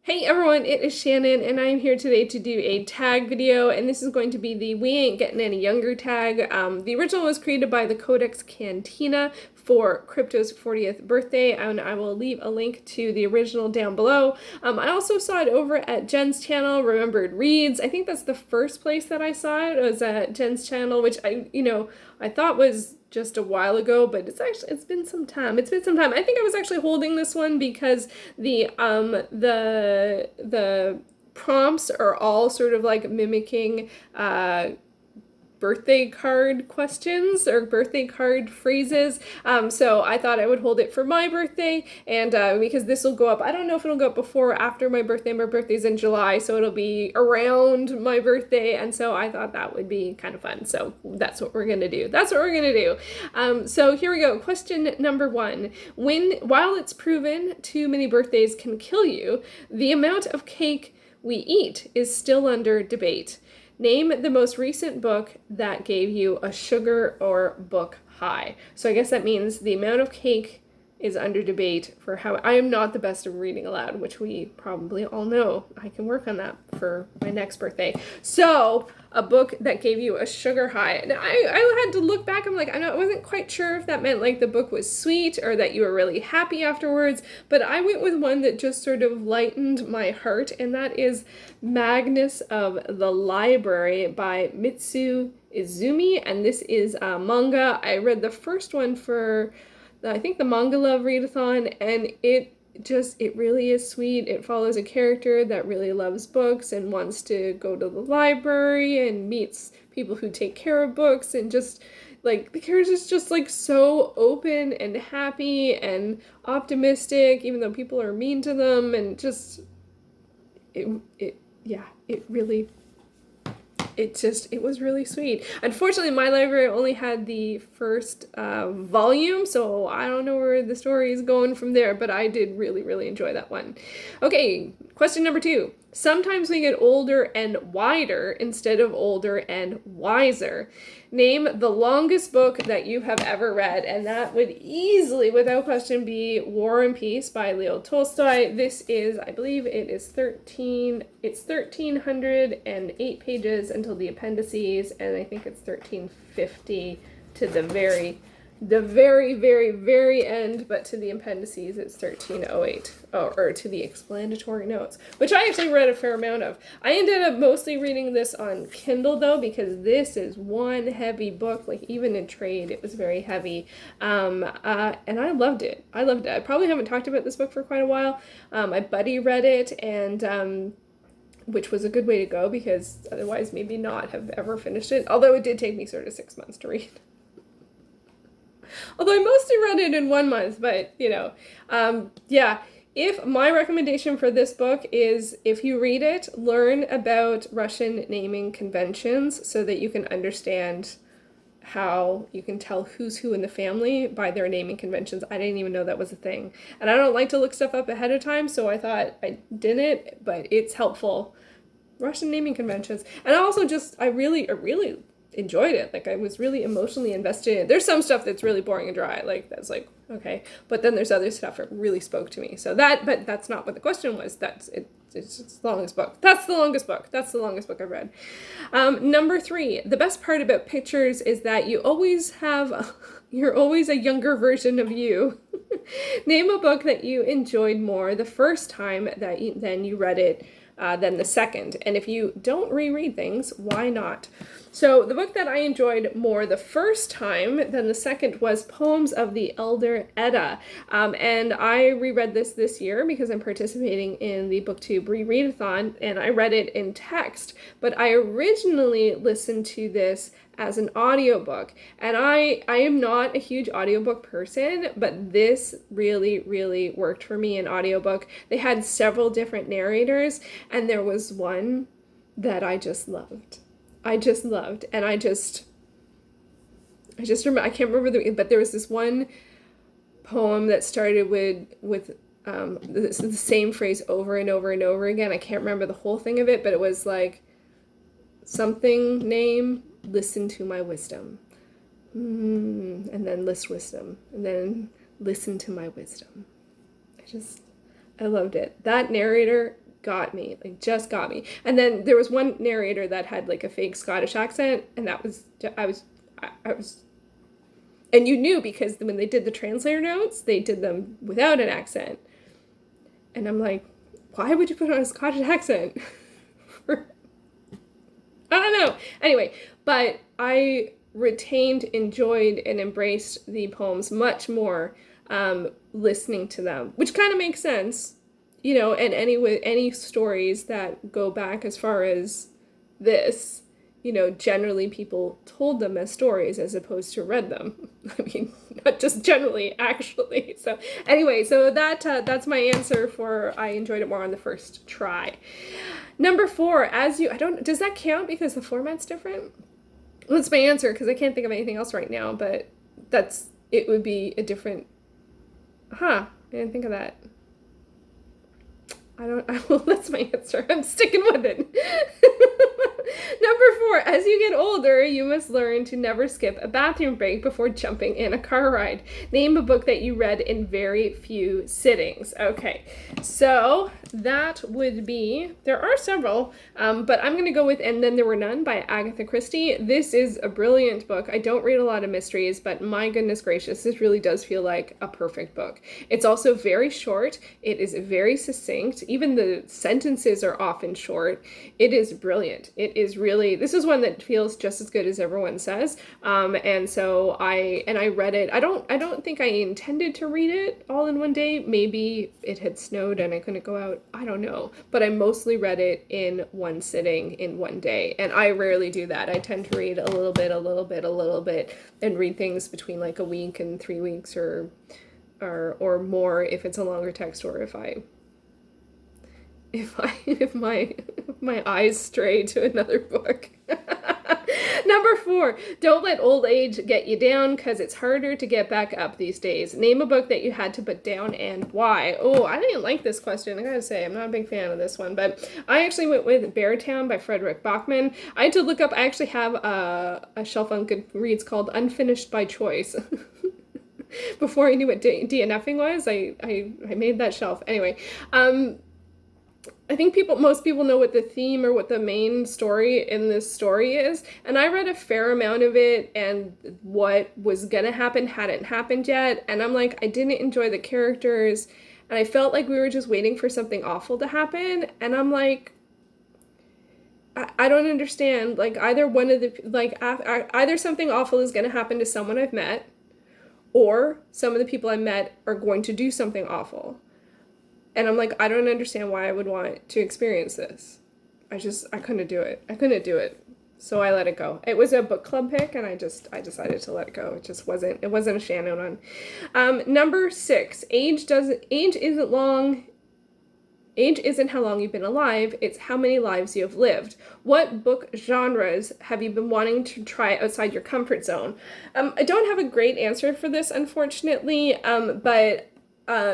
Hey everyone, it is Shannon, and I'm here today to do a tag video, and this is going to be the We Ain't Getting Any Younger tag. The original was created by the Codex Cantina for Crypto's 40th birthday, and I will leave a link to the original down below. I also saw it over at Jen's channel, Remembered Reads. I think that's the first place that I saw it, was at Jen's channel, which I thought was just a while ago, but it's been some time. It's been some time. I think I was actually holding this one because the prompts are all sort of like mimicking birthday card questions or birthday card phrases. So I thought I would hold it for my birthday, and because this will go up, I don't know if it'll go up before or after my birthday. My birthday's in July, so it'll be around my birthday, and so I thought that would be kind of fun. So that's what we're gonna do. So here we go. Question number 1. While it's proven too many birthdays can kill you, the amount of cake we eat is still under debate. Name the most recent book that gave you a sugar or book high. So I guess that means the amount of cake is under debate for how I am not the best at reading aloud, which we probably all know. I can work on that for my next birthday. So a book that gave you a sugar high. And I had to look back. I'm like, I wasn't quite sure if that meant like the book was sweet or that you were really happy afterwards, but I went with one that just sort of lightened my heart, and that is Magnus of the Library by Mitsu Izumi, and this is a manga. I read the first one for I think the Manga Love Readathon, and it really is sweet. It follows a character that really loves books and wants to go to the library and meets people who take care of books, and just like the character's just like so open and happy and optimistic, even though people are mean to them, and just it was really sweet. Unfortunately, my library only had the first volume, so I don't know where the story is going from there, but I did really, really enjoy that one. Okay, question number 2. Sometimes we get older and wider instead of older and wiser. Name the longest book that you have ever read, and that would easily, without question, be War and Peace by Leo Tolstoy. This is, I believe it is 1,308 pages until the appendices, and I think it's 1,350 to the very, very end, but to the appendices it's 1,308, or to the explanatory notes, which I actually read a fair amount of. I ended up mostly reading this on Kindle though, because this is one heavy book. Like even in trade, it was very heavy, and I loved it. I probably haven't talked about this book for quite a while. My buddy read it, and which was a good way to go, because otherwise maybe not have ever finished it, although it did take me sort of 6 months to read. Although I mostly read it in 1 month, but yeah. If my recommendation for this book is, if you read it, learn about Russian naming conventions so that you can understand how you can tell who's who in the family by their naming conventions. I didn't even know that was a thing. And I don't like to look stuff up ahead of time, so I thought I didn't, but it's helpful. Russian naming conventions. And I really enjoyed it. Like I was really emotionally invested in it. There's some stuff that's really boring and dry. Like that's like, okay. But then there's other stuff that really spoke to me. But that's not what the question was. It's the longest book. That's the longest book. That's the longest book I've read. Number 3, the best part about pictures is that you're always a younger version of you. Name a book that you enjoyed more the first time than you read it than the second. And if you don't reread things, why not? So the book that I enjoyed more the first time than the second was Poems of the Elder Edda. And I reread this year because I'm participating in the BookTube Rereadathon, and I read it in text, but I originally listened to this as an audiobook. And I am not a huge audiobook person, but this really, really worked for me in audiobook. They had several different narrators, and there was one that I just loved. And I just remember, I can't remember but there was this one poem that started with the same phrase over and over and over again. I can't remember the whole thing of it, but it was like something name, listen to my wisdom. And then list wisdom, and then listen to my wisdom. I loved it. That narrator got me, like just got me. And then there was one narrator that had like a fake Scottish accent, and that was, I was, and you knew because when they did the translator notes, they did them without an accent. And I'm like, why would you put on a Scottish accent? I don't know. Anyway, but I retained, enjoyed, and embraced the poems much more listening to them, which kind of makes sense, you know, and any stories that go back as far as this, you know, generally people told them as stories as opposed to read them. I mean, not just generally, actually. So anyway, so that's my answer for I enjoyed it more on the first try. Number 4, does that count because the format's different? Well, that's my answer because I can't think of anything else right now, but it would be a different, I didn't think of that. That's my answer. I'm sticking with it. Number 4, as you get older, you must learn to never skip a bathroom break before jumping in a car ride. Name a book that you read in very few sittings. Okay, so that would be, there are several, but I'm going to go with And Then There Were None by Agatha Christie. This is a brilliant book. I don't read a lot of mysteries, but my goodness gracious, this really does feel like a perfect book. It's also very short. It is very succinct. Even the sentences are often short. It is brilliant. It is really, this is one that feels just as good as everyone says. And so I read it. I don't think I intended to read it all in one day. Maybe it had snowed and I couldn't go out. I don't know. But I mostly read it in one sitting in one day. And I rarely do that. I tend to read a little bit, and read things between like a week and 3 weeks or more if it's a longer text, or if my eyes stray to another book. Number 4, don't let old age get you down because it's harder to get back up these days. Name a book that you had to put down and why. Oh, I didn't like this question. I gotta say, I'm not a big fan of this one, but I actually went with Beartown by Frederick Bachman. I had to look up, I actually have a shelf on Goodreads called Unfinished by Choice. Before I knew what DNFing was, I made that shelf. Anyway, I think most people know what the theme or what the main story in this story is, and I read a fair amount of it, and what was gonna happen hadn't happened yet, and I'm like, I didn't enjoy the characters, and I felt like we were just waiting for something awful to happen, and I'm like, I don't understand, like, either one of the, like, either something awful is gonna happen to someone I've met, or some of the people I met are going to do something awful. And I'm like, I don't understand why I would want to experience this. I couldn't do it. So I let it go. It was a book club pick, and I decided to let it go. It wasn't a Shannon one. Number 6, age isn't how long you've been alive, it's how many lives you have lived. What book genres have you been wanting to try outside your comfort zone? I don't have a great answer for this, unfortunately, but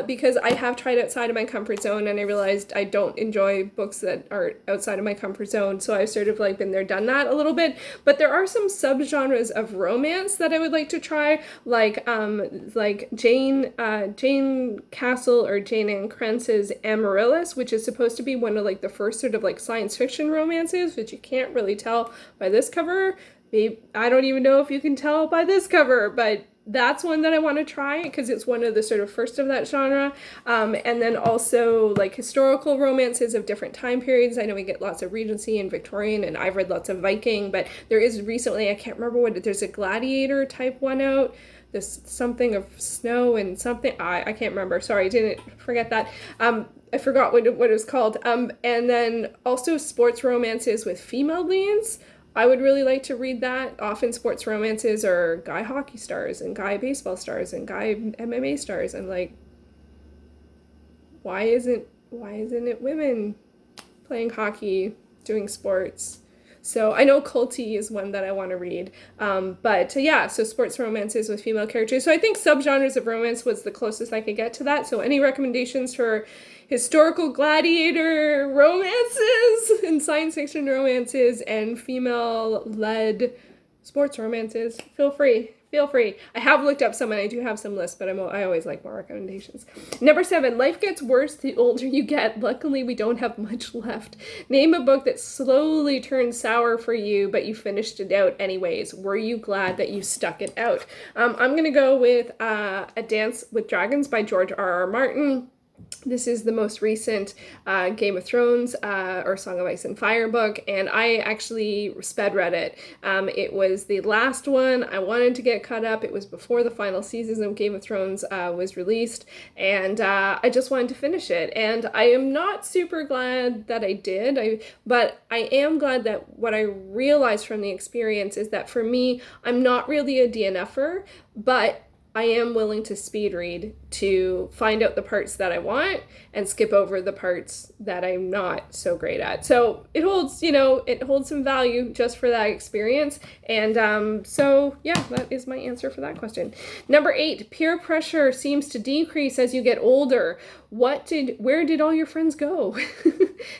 because I have tried outside of my comfort zone, and I realized I don't enjoy books that are outside of my comfort zone, so I've sort of like been there, done that a little bit. But there are some subgenres of romance that I would like to try, like Jane Castle or Jane Ann Krentz's Amaryllis, which is supposed to be one of like the first sort of like science fiction romances, which you can't really tell by this cover. Maybe, I don't even know if you can tell by this cover, but that's one that I want to try because it's one of the sort of first of that genre. And then also like historical romances of different time periods. I know we get lots of Regency and Victorian, and I've read lots of Viking, but there is recently, I can't remember there's a Gladiator type one out. There's something of snow and something, I can't remember. Sorry, didn't forget that. I forgot what it was called. And then also sports romances with female leads. I would really like to read that. Often sports romances are guy hockey stars and guy baseball stars and guy MMA stars. And like, why isn't it women playing hockey, doing sports? So I know Culty is one that I want to read. So sports romances with female characters. So I think subgenres of romance was the closest I could get to that. So any recommendations for historical gladiator romances and science fiction romances and female-led sports romances, feel free. feel free. I have looked up some and I do have some lists, but I always like more recommendations. Number 7, life gets worse the older you get. Luckily, we don't have much left. Name a book that slowly turned sour for you, but you finished it out anyways. Were you glad that you stuck it out? I'm going to go with A Dance with Dragons by George R.R. Martin. This is the most recent Game of Thrones or Song of Ice and Fire book, and I actually sped read it. It was the last one. I wanted to get caught up. It was before the final season of Game of Thrones was released, and I just wanted to finish it. And I am not super glad that I did, but I am glad that what I realized from the experience is that for me, I'm not really a DNFer, but I am willing to speed read to find out the parts that I want and skip over the parts that I'm not so great at. So it holds, it holds some value just for that experience. And so yeah, that is my answer for that question. Number 8, peer pressure seems to decrease as you get older. Where did all your friends go?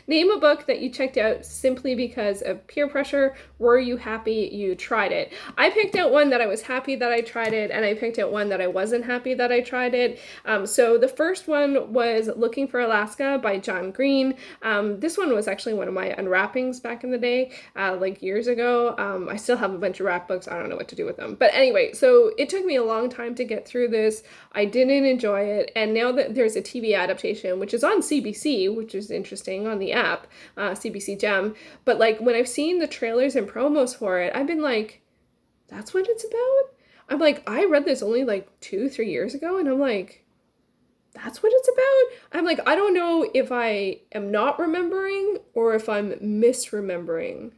Name a book that you checked out simply because of peer pressure. Were you happy you tried it? I picked out one that I was happy that I tried it, and I picked out one that I wasn't happy that I tried it. So the first one was Looking for Alaska by John Green. This one was actually one of my unwrappings back in the day, like years ago. I still have a bunch of wrap books. I don't know what to do with them. But anyway, so it took me a long time to get through this. I didn't enjoy it. And now that there's a TV adaptation, which is on CBC, which is interesting on the app, CBC Gem. But like when I've seen the trailers and promos for it, I've been like, that's what it's about? I'm like, I read this only like 2-3 years ago, and I'm like, that's what it's about? I'm like, I don't know if I am not remembering or if I'm misremembering.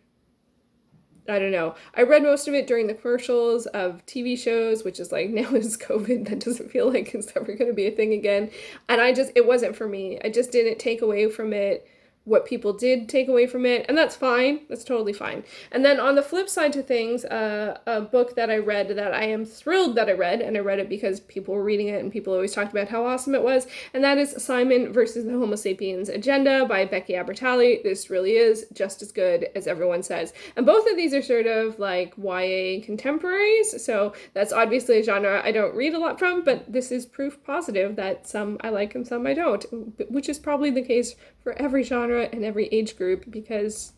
I don't know. I read most of it during the commercials of TV shows, which is like, now is COVID. That doesn't feel like it's ever going to be a thing again. And it wasn't for me. I just didn't take away from it what people did take away from it, and that's fine. That's totally fine. And then on the flip side to things, a book that I read that I am thrilled that I read, and I read it because people were reading it and people always talked about how awesome it was, and that is Simon versus the Homo Sapiens Agenda by Becky Albertalli. This really is just as good as everyone says. And both of these are sort of like YA contemporaries, so that's obviously a genre I don't read a lot from, but this is proof positive that some I like and some I don't, which is probably the case for every genre and every age group, because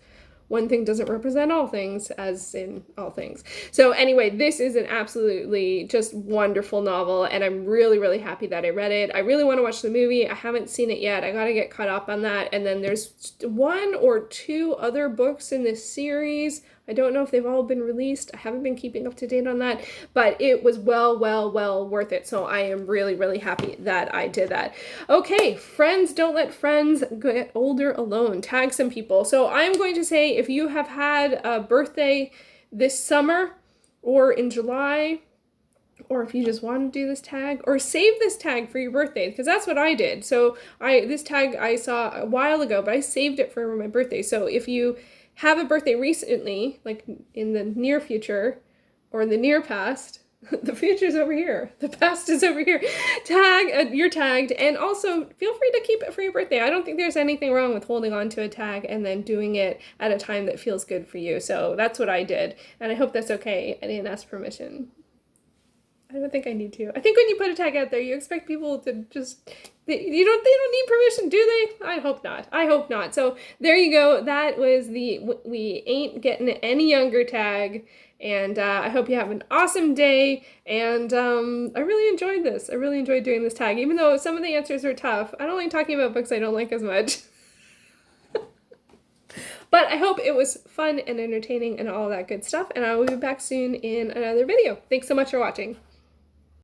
one thing doesn't represent all things, as in all things. So anyway, this is an absolutely just wonderful novel, and I'm really, really happy that I read it. I really want to watch the movie. I haven't seen it yet. I got to get caught up on that. And then there's 1 or 2 other books in this series. I don't know if they've all been released. I haven't been keeping up to date on that, but it was well worth it. So I am really, really happy that I did that. Okay, friends don't let friends get older alone. Tag some people. So I'm going to say, if you have had a birthday this summer or in July, or if you just want to do this tag, or save this tag for your birthday, because that's what I did. So this tag I saw a while ago, but I saved it for my birthday. So if you have a birthday recently, like in the near future or in the near past, the future's over here, the past is over here, you're tagged, and also feel free to keep it for your birthday. I don't think there's anything wrong with holding on to a tag and then doing it at a time that feels good for you. So that's what I did, and I hope that's okay. I didn't ask permission. I don't think I need to. I think when you put a tag out there, you expect people to just, they don't need permission, do they? I hope not. So there you go. That was the We Ain't Getting Any Younger tag. And I hope you have an awesome day. And I really enjoyed this. I really enjoyed doing this tag, even though some of the answers are tough. I don't like talking about books I don't like as much. But I hope it was fun and entertaining and all that good stuff. And I will be back soon in another video. Thanks so much for watching.